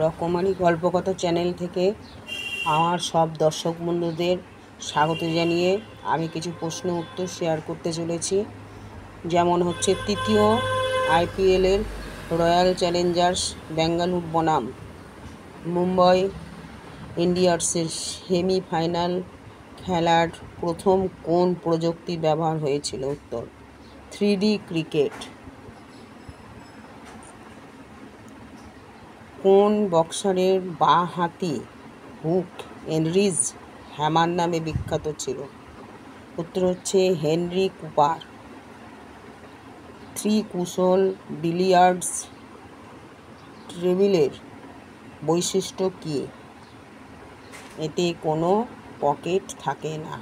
রকমারি গল্পকথা চ্যানেল থেকে আমার সব দর্শক বন্ধুদের স্বাগত জানিয়ে আমি কিছু প্রশ্ন উত্তর শেয়ার করতে চলেছি। যেমন হচ্ছে, তৃতীয় আইপিএলের রয়্যাল চ্যালেঞ্জার্স ব্যাঙ্গালোর বনাম মুম্বাই ইন্ডিয়ান্সের সেমিফাইনাল খেলার প্রথম কোন প্রযুক্তি ব্যবহার হয়েছিল? উত্তর, 3D ক্রিকেট। কোন বক্সারের বাঁ হাতি হুক এনরিজ হ্যামার নামে বিখ্যাত ছিল? উত্তর হচ্ছে হেনরি কুপার। ত্রিকুশল বিলিয়ার্ডস টেবিলের বৈশিষ্ট্য কী? এতে কোনো পকেট থাকে না।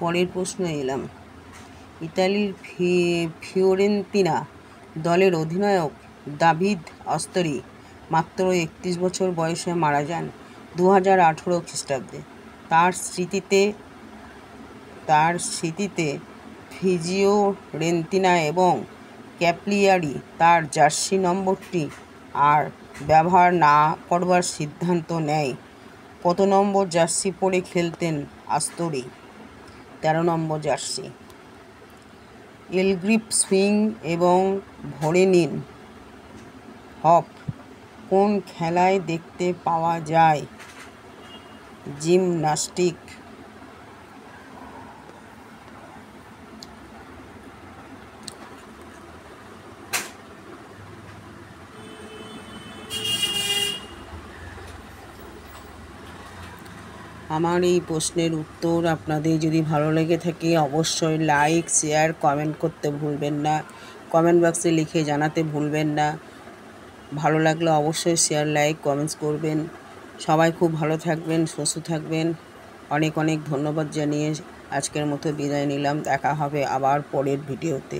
পরের প্রশ্ন এলাম, ইতালির ফিওরেন্তিনা দলের অধিনায়ক দাভিদ অস্তরি মাত্র 31 বছর বয়সে মারা যান 2018 খ্রিস্টাব্দে। তার স্মৃতিতে ফিওরেন্তিনা এবং ক্যাপ্লিয়ারি তার জার্সি নম্বরটি আর ব্যবহার না করবার সিদ্ধান্ত নেয়। কত নম্বর জার্সি পরে খেলতেন আস্তরি? 13 নম্বর জার্সি। এলগ্রিপ সুইং এবং ভোরেনিন হপ কোন খেলায় দেখতে পাওয়া যায়? জিমন্যাস্টিক। আমার এই প্রশ্নের উত্তর আপনাদের যদি ভালো লেগে থাকে অবশ্যই লাইক, শেয়ার, কমেন্ট করতে ভুলবেন না। কমেন্ট বক্সে লিখে জানাতে ভুলবেন না। ভালো লাগলে অবশ্যই শেয়ার, লাইক, কমেন্টস করবেন। সবাই খুব ভালো থাকবেন, সুস্থ থাকবেন। অনেক অনেক ধন্যবাদ জানিয়ে আজকের মতো বিদায় নিলাম। দেখা হবে আবার পরের ভিডিওতে।